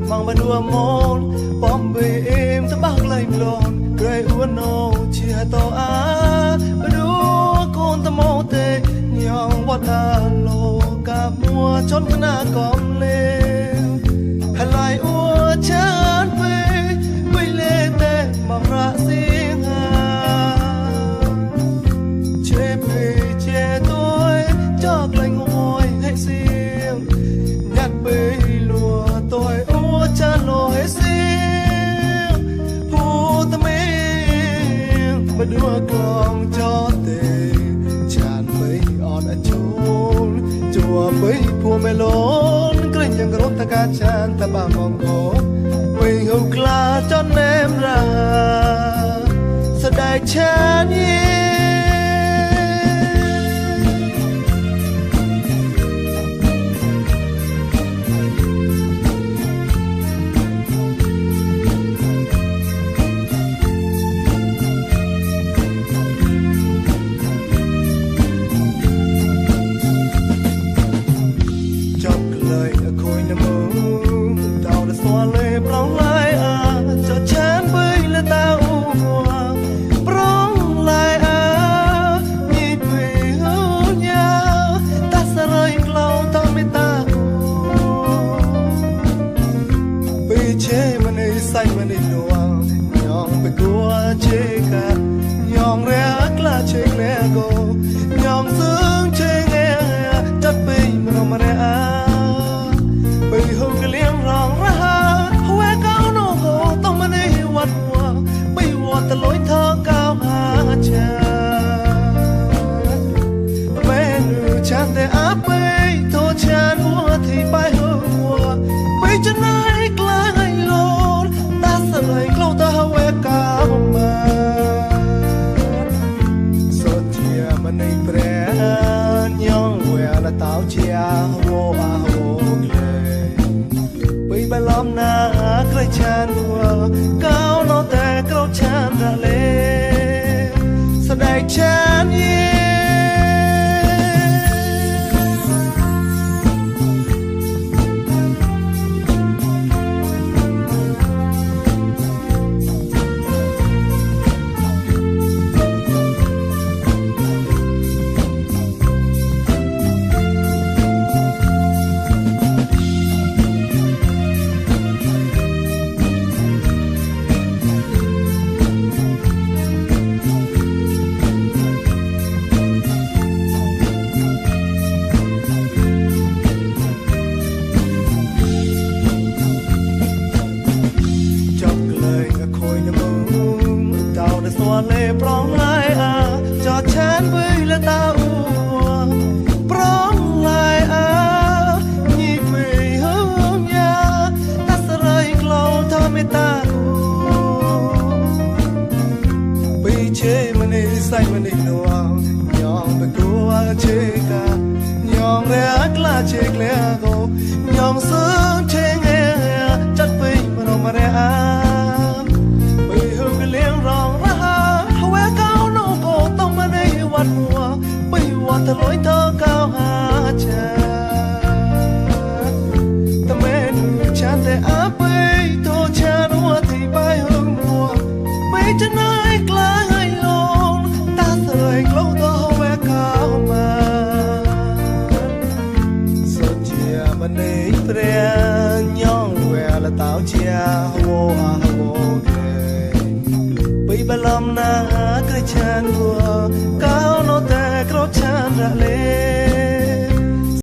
mong bên đua môn bom bì im ta bác lấy lồn rơi uốn nô chia to á bên đua con ta mô tê nhong vót à lô cả mùa chốn cái na con lên hay lại ua chán về quay lê tê mà ra riêng chế về chế tôi cho lành ngồi hay riêng nhặt bê lùa tôi ua chán lô hay riêng phù tâm miệng mà đua con cho tê chán bê on ở chốn chùa bê phù mê lốn cái những cái rốt ta ca chán ta bà mong cố mình hùng là cho em ra sao đại chán say mà đi đùa nhongไปกลัวเชกะnhongรักละเชงแลโกnhongซึ้งเชงแงจัดไปมันมาได้อาไปหูกะเลี้ยงร้องระหาแวะก้าวโนโกต้องมาในวัดวัวไปวัวตะลอยเธอก้าวหาชาแม่นูฉันแต่อาไปโทษฉันวัวที่ไปหัวไปจะไหนไกลlời câu ta hãy cao mà số chia mà nay bè nhong quẹo là tao chia vô à vô lệ bây ba lom na cây chan vừa cao nó tè cao chan ra lệ sao đại chan lệ prong lại à cho chán với là ta u prong lại à nhịp về hướng nhà ta sẽ rơi lâu thơ mê ta bây chế mà đi say mà đi nua nhong về cua chế cả nhong rẽ là chế lẽ go nhong sướng chế nghe chắc vì mà nó mà rẽ bây hướng cái liếng rongวัดหัวไปวัดทะลอยเธอก้าวหาชาแต่แม่หนูฉันแต่อาไปโทษฉันว่าที่ไปหึงหัวไม่จะไหนไกลให้ลงตาเสยกล้องตัวแวะเข้ามาสุดเจียมันในเปลี่ยนย่องแวะละเต้าเจียโวอาโวเกไปบลำนา chan vừa cao nó tè cao chan ra lên